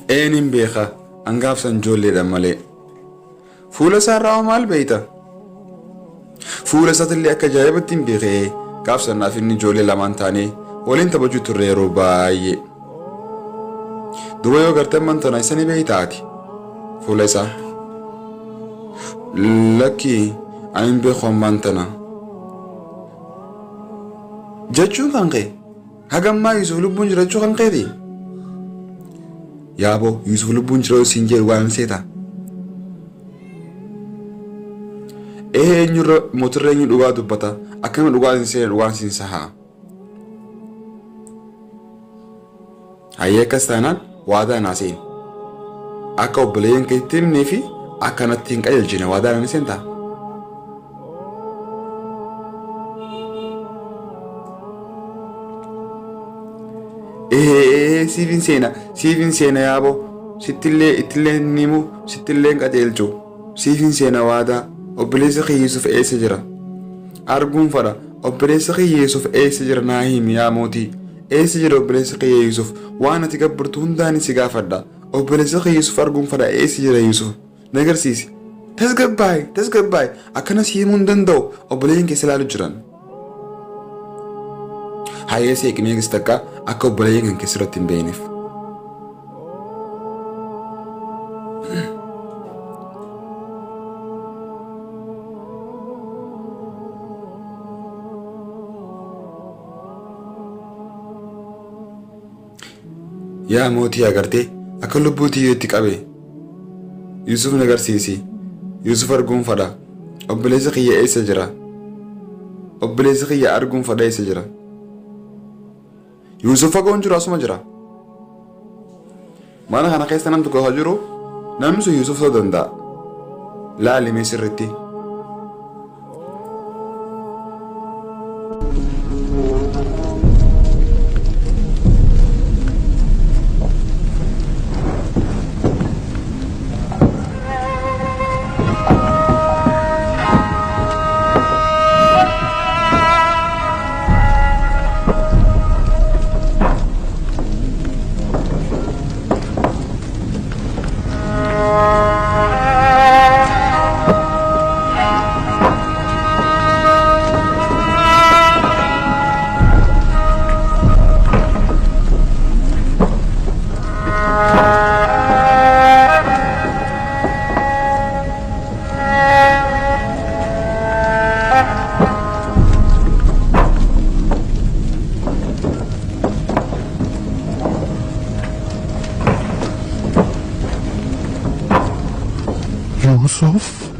Eenin beeka angaafsan ijoolleedha malee. Fuula isaarraa maal beeyta? Fuula isaatillee akka ajaa'ibatti hin beekee gaafsannaaf inni ijoollee lamaan taanee waliin taphachuu turre yeroo baay'ee. Duba yoo gartee amantana isa ni beeytaati fuula isaa. Lakki ani hin beeku amantana. Jechuun kan kee hagammaa Yusuf lubbuun jirachuu kan keeti. Yaaboo Yusuf lubbuun jiruu siin jedhu waan seeta. Eenyurra mootirra eenyu dhugaa dubbata akkama dhugaa siin sahaa. Hayyee akkas taanaan waadaa naaseen akka obboleeyyan keetti himnee fi akkanatti hin qajeelchine waadaa naaseen ta'a. Siifin seena yaaboo ittillee nimu sittillee qajeelchu siifin seena waadaa. Obboleessa kee Yusuf eessa jira? Arguun fadha obboleessa kee Yusuf eessa jira naa himi yaa mootii. Eessa jira obboleessa kee Yusuf? Waan ati gabbartu hundaan si gaafadha. Obboleessa kee Yusuf arguun fadha eessa jira Yusuf? Nagarsiisi. Tasgabbaay akkanas himuu hin danda'u obboleeyyan keessa ilaalu jiran. Hayyee seeqnee gis takka akka obboleeyyan kan keessa irratti hin beekneef. Yaa mootii agartee akka lubbuutii yoo itti qabe Yusuf nagarsiisi. Yusuf arguun fadha obboleessa kiyya eessa jira? Obboleessa kiyya arguun fadha eessa jira? Yusuf fagoon jiru asuma jira. Mana kana keessa namni tokko jiru namni sun Yusuf ta'uu danda'a. Laalimee sirriitti. Yusuf?